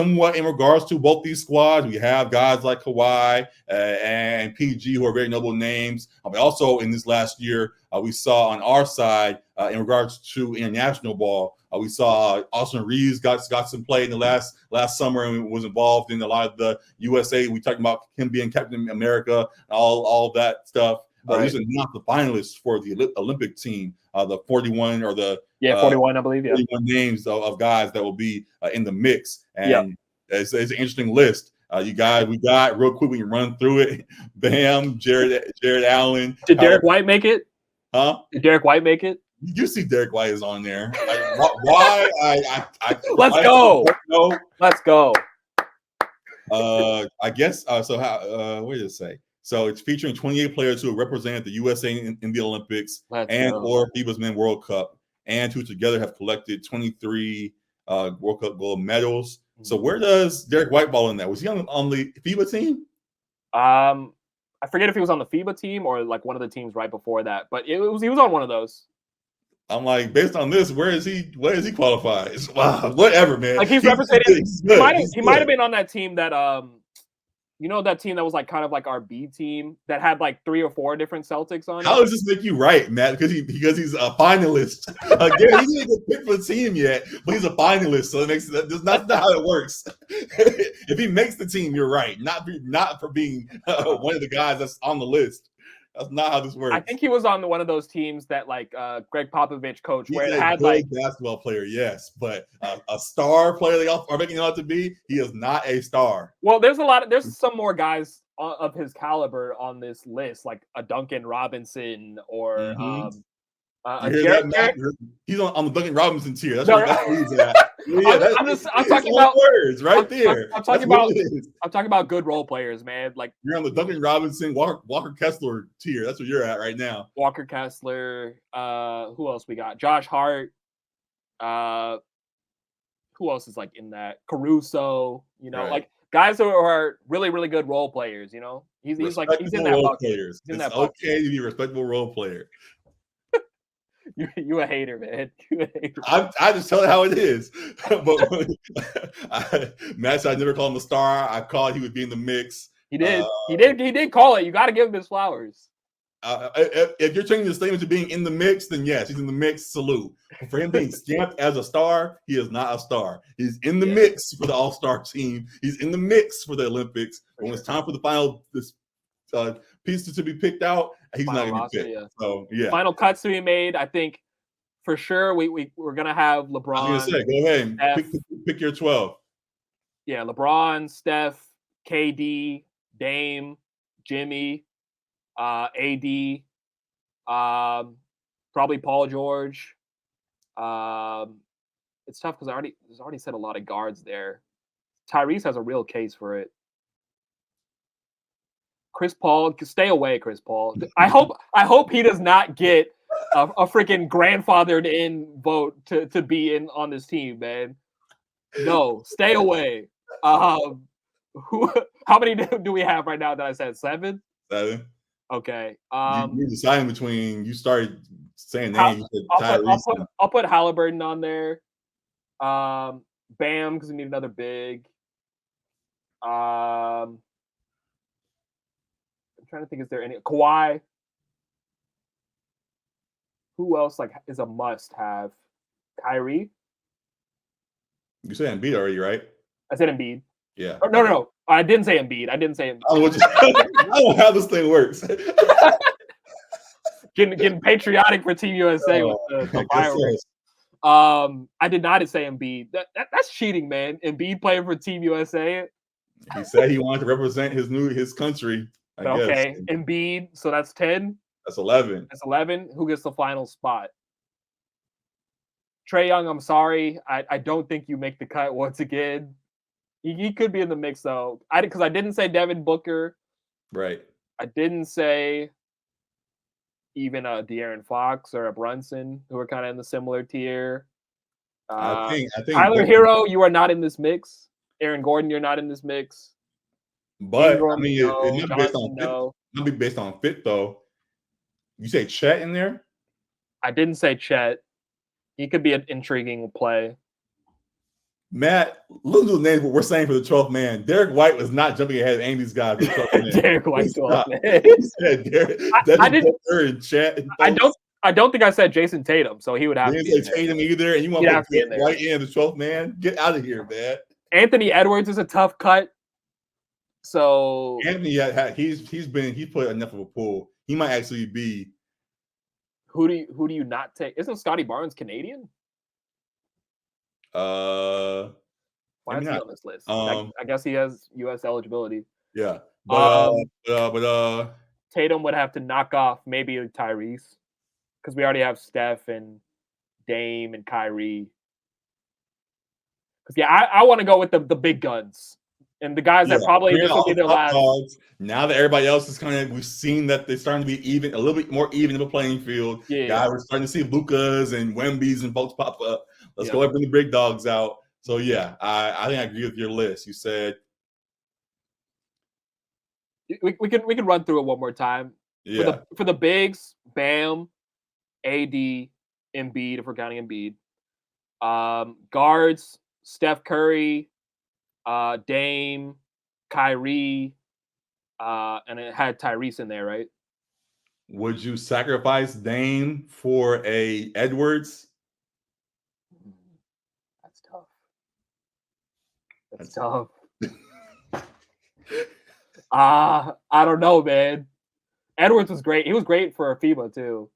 somewhat in regards to both these squads. We have guys like Kawhi and PG who are very noble names. But also in this last year, we saw on our side in regards to international ball, we saw Austin Reeves got some play in the last summer and was involved in a lot of the USA. We talked about him being Captain America, all that stuff. Right. These are not the finalists for the Olympic team, the 41 or the 41, I believe. 41 names of guys that will be in the mix, and it's an interesting list. We got real quick. We can run through it. Bam, Jared Allen. Did Derek White make it? Huh? Did Derek White make it? You see, Derek White is on there. Why? Let's go. No. Let's go. I guess. So how? What did it say? So it's featuring 28 players who represent the USA in the Olympics or FIBA's Men World Cup, and who together have collected 23 World Cup gold medals. So where does Derek White fall in that? Was he on the FIBA team? I forget if he was on the FIBA team or like one of the teams right before that, but he was on one of those. I'm like, based on this, where is he qualified? Wow, whatever, man. Like he's representing. He might have been on that team that that team that was like kind of like our B team that had like 3 or 4 different Celtics on it. How does this make you right, Matt? Because he's a finalist. Again, he didn't get picked for the team yet, but he's a finalist, so that's not how it works. If he makes the team, you're right. Not for being one of the guys that's on the list. That's not how this works. I think he was on one of those teams that like Greg Popovich coached, where it had good like basketball player, yes, but a star player they are making him out to be. He is not a star. Well, there's some more guys of his caliber on this list, like a Duncan Robinson or Garrett. He's on the Duncan Robinson tier. That's what he's at. I'm talking about words right there. I'm talking about good role players, man. Like you're on the Duncan Robinson, Walker Kessler tier. That's where you're at right now. Walker Kessler. Who else we got? Josh Hart. Who else is like in that? Caruso. Like guys who are really, really good role players. He's in that role players. It's okay to be a respectable role player. You a hater, man. You a hater. I just tell it how it is. But Matt said I never called him a star. I called he would be in the mix. He did. He did call it. You got to give him his flowers. If you're changing the statement to being in the mix, then yes, he's in the mix. Salute. But for him being stamped as a star, he is not a star. He's in the mix for the All-Star team. He's in the mix for the Olympics. When it's time for the final pieces to be picked out, he's not going to be picked. Yeah. So yeah, final cuts to be made. I think for sure we're going to have LeBron. I was going to say, go ahead and pick your 12. Yeah, LeBron, Steph, KD, Dame, Jimmy, AD, probably Paul George. It's tough because there's already said a lot of guards there. Tyrese has a real case for it. Chris Paul, stay away, Chris Paul. I hope he does not get a freaking grandfathered in vote to be in on this team, man. No, stay away. How many do we have right now that I said? 7? 7. Okay. You deciding between, you started saying names. I'll put Halliburton on there. Bam, because we need another big. I'm trying to think, is there any Kawhi? Who else is a must-have? Kyrie? You said Embiid already, right? I said Embiid. Yeah. Oh, no. I didn't say Embiid. I don't know how this thing works. Getting patriotic for Team USA with the fireworks. I did not say Embiid. That's cheating, man. Embiid playing for Team USA. He said he wanted to represent his country. Okay, Embiid. So that's 10. That's 11. That's 11. Who gets the final spot? Trae Young. I'm sorry. I don't think you make the cut once again. He could be in the mix though. Because I didn't say Devin Booker. Right. I didn't say even a De'Aaron Fox or a Brunson, who are kind of in the similar tier. I think Tyler Hero, you are not in this mix. Aaron Gordon, you're not in this mix. But Ingram, I mean, it's not based on fit. Not be based on fit though. You say Chet in there? I didn't say Chet. He could be an intriguing play. Matt, look at the names what we're saying for the 12th man. Derek White was not jumping ahead of any of these guys for the 12th man. Derek White 12th man. He said Derek, I didn't. in chat. I don't think I said Jason Tatum, so he would have to to be say Tatum either, and you want to put Derek White in the 12th man? Get out of here, man. Anthony Edwards is a tough cut. So Anthony, he's put enough of a pull. He might actually be. Who do you not take? Isn't Scotty Barnes Canadian? Why is he on this list? I guess he has U.S. eligibility. Yeah, but Tatum would have to knock off maybe Tyrese because we already have Steph and Dame and Kyrie. Because I want to go with the big guns and the guys that probably this will be their last. Dogs. Now that everybody else is we've seen that they're starting to be even, a little bit more even of a playing field. Yeah, guys, we're starting to see Lukas and Wemby's and folks pop up. Let's go and bring the big dogs out. So yeah, I think I agree with your list. You said we can run through it one more time. Yeah. For the bigs, Bam, AD, Embiid, if we're counting Embiid. Guards, Steph Curry, Dame, Kyrie, and it had Tyrese in there, right? Would you sacrifice Dame for a Edwards? That's tough. That's tough. I don't know, man. Edwards was great. He was great for FIBA too.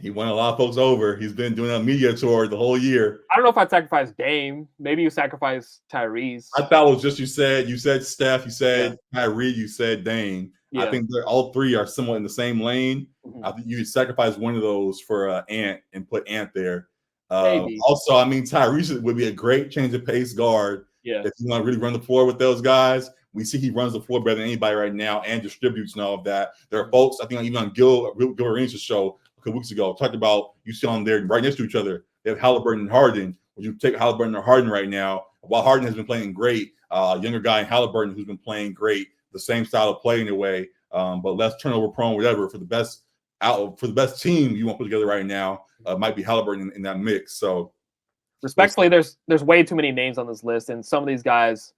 He won a lot of folks over. He's been doing a media tour the whole year. I don't know if I'd sacrifice Dame. Maybe you sacrifice Tyrese. I thought it was just you said Steph, you said Kyrie, you said Dame. Yeah. I think all three are somewhat in the same lane. Mm-hmm. I think you sacrifice one of those for Ant and put Ant there. Also, I mean, Tyrese would be a great change of pace guard. Yeah. If you want to really run the floor with those guys. We see he runs the floor better than anybody right now and distributes and all of that. There are folks, I think even on Gil Arenas' show a couple weeks ago, talked about, you see them there right next to each other. They have Halliburton and Harden. Would you take Halliburton or Harden right now? While Harden has been playing great, younger guy in Halliburton who's been playing great, the same style of play in a way, but less turnover prone, whatever. For the best team you want to put together right now, might be Halliburton in that mix. So, respectfully, there's way too many names on this list, and some of these guys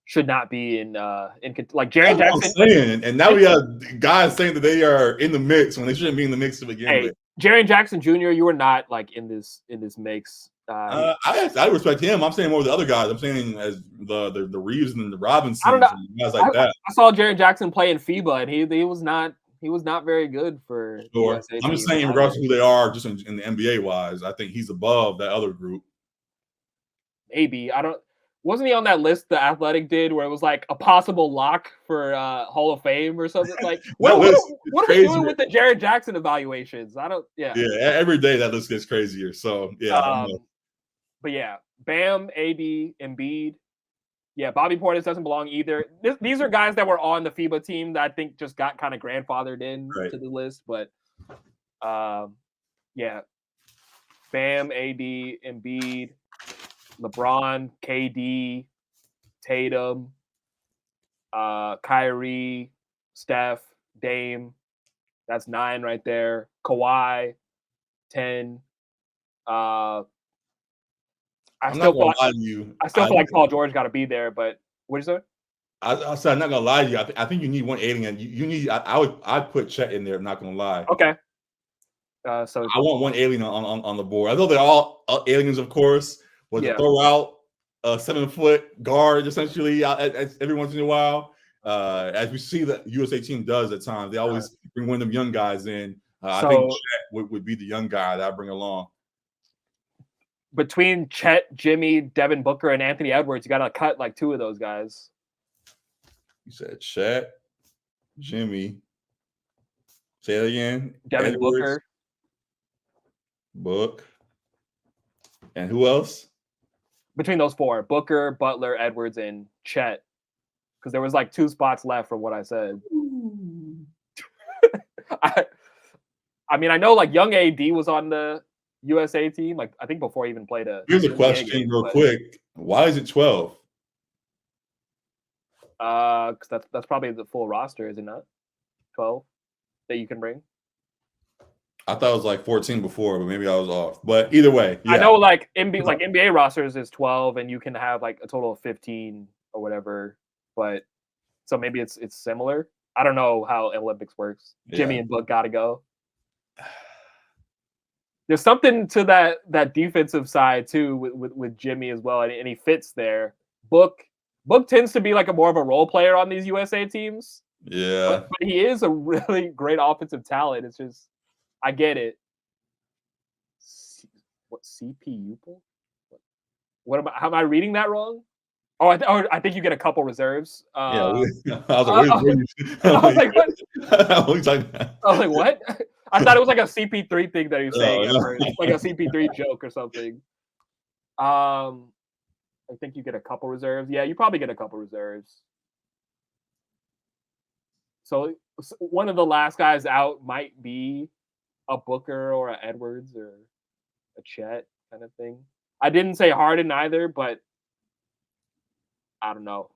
should not be in like Jaren Jackson. And now we have guys saying that they are in the mix when they shouldn't be in the mix to begin with. Jaren Jackson Jr., you were not like in this mix. I respect him. I'm saying more of the other guys. I'm saying as the Reeves and the Robinsons and guys like that. I saw Jaren Jackson play in FIBA, and he was not very good for. Sure. I'm just saying in regards to who they are, just in the NBA wise, I think he's above that other group. Maybe wasn't he on that list the Athletic did where it was like a possible lock for Hall of Fame or something? Like what are we doing with the Jaren Jackson evaluations? Every day that list gets crazier. So but yeah, Bam, AD, Embiid. Yeah, Bobby Portis doesn't belong either. These are guys that were on the FIBA team that I think just got kind of grandfathered in to the list. But yeah, Bam, AD, Embiid, LeBron, KD, Tatum, Kyrie, Steph, Dame. That's 9 right there. Kawhi, 10. I still feel like Paul George got to be there, but what did you say? I said I'm not gonna lie to you. I think you need one alien. You need. I'd put Chet in there. I'm not gonna lie. Okay. So I want one alien on the board. I know they're all aliens, of course. But to throw out a 7-foot guard essentially every once in a while, as we see the USA team does at times, they always bring one of them young guys in. I think Chet would be the young guy that I bring along. Between Chet, Jimmy, Devin Booker, and Anthony Edwards, you got to cut like 2 of those guys. You said Chet, Jimmy. Say it again. Devin Edwards, Book. And who else? Between those 4, Booker, Butler, Edwards, and Chet. Because there was like 2 spots left from what I said. I mean, I know like young AD was on the USA team, like I think before he even played a. Here's a question real quick. Why is it 12? Because that's probably the full roster, is it not? 12 that you can bring. I thought it was like 14 before, but maybe I was off. But either way, yeah. I know like NBA rosters is 12, and you can have like a total of 15 or whatever. But so maybe it's similar. I don't know how Olympics works. Jimmy Yeah. and Book gotta go. There's something to that defensive side too with Jimmy as well, and he fits there. Book tends to be like a more of a role player on these USA teams. Yeah. But he is a really great offensive talent. It's just I get it. What CPU pool? What am I reading that wrong? Oh, I think you get a couple reserves. Yeah. I I was like, was like, what? what are you talking about? I was like, what? I thought it was like a CP3 thing that he was saying at no. first, like a CP3 joke or something. I think you get a couple reserves. Yeah, you probably get a couple reserves. So one of the last guys out might be a Booker or a Edwards or a Chet kind of thing. I didn't say Harden either, but I don't know.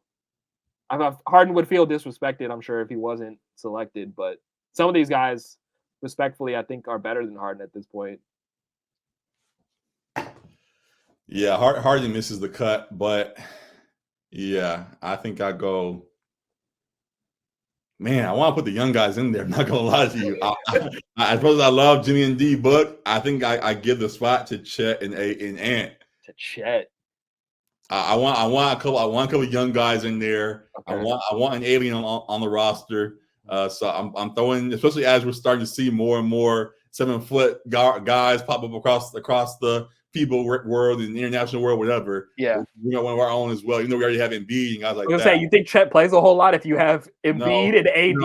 Harden would feel disrespected, I'm sure, if he wasn't selected. But some of these guys, respectfully, I think are better than Harden at this point. Yeah, Harden misses the cut, but yeah, I think I go. Man, I want to put the young guys in there. I'm not gonna lie to you. As much as I love Jimmy and D Book, I think I give the spot to Chet and Ant. To Chet. I want a couple of young guys in there. Okay. I want an alien on the roster. So I'm throwing, especially as we're starting to see more and more 7-foot guys pop up across the people world and the international world, whatever. Yeah, we got one of our own as well. You know, we already have Embiid and guys like that. I was gonna say, you think Chet plays a whole lot if you have Embiid and AD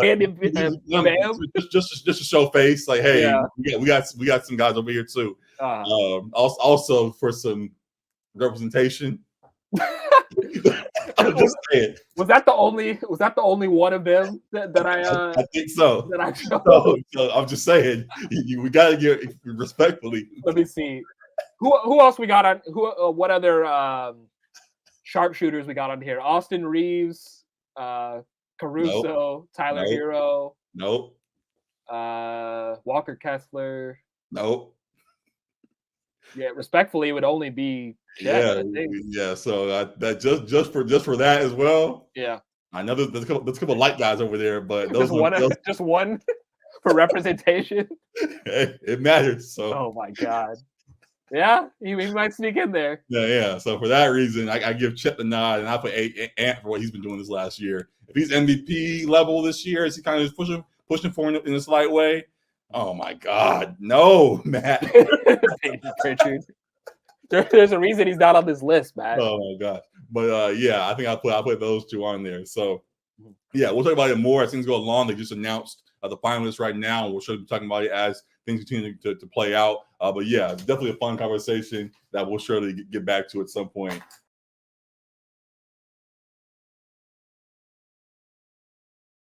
and Bam? Just to show face, like, hey, yeah. we got some guys over here too. Also for some representation. I'm just saying. Was that the only one of them that I think so. That I showed? So I'm just saying, we gotta get respectfully. Let me see. Who else we got on? What other sharpshooters we got on here? Austin Reeves, Caruso, nope. Tyler Hero. Nope. Walker Kessler. Nope. Yeah, respectfully, it would only be Chet, yeah. So that just for that as well. Yeah, I know there's a couple light guys over there, but just one for representation. It matters. So. Oh my God. Yeah, he might sneak in there. Yeah. So for that reason, I give Chet the nod, and I put Ant for what he's been doing this last year. If he's MVP level this year, is he kind of just pushing for him in a slight way? Oh my God, no, Matt. Pritchard. There's a reason he's not on this list, Matt. Oh my God. But yeah, I think I put those two on there. So yeah, we'll talk about it more as things go along. They just announced the finalists right now, and we'll surely be talking about it as things continue to play out. But yeah, definitely a fun conversation that we'll surely get back to at some point.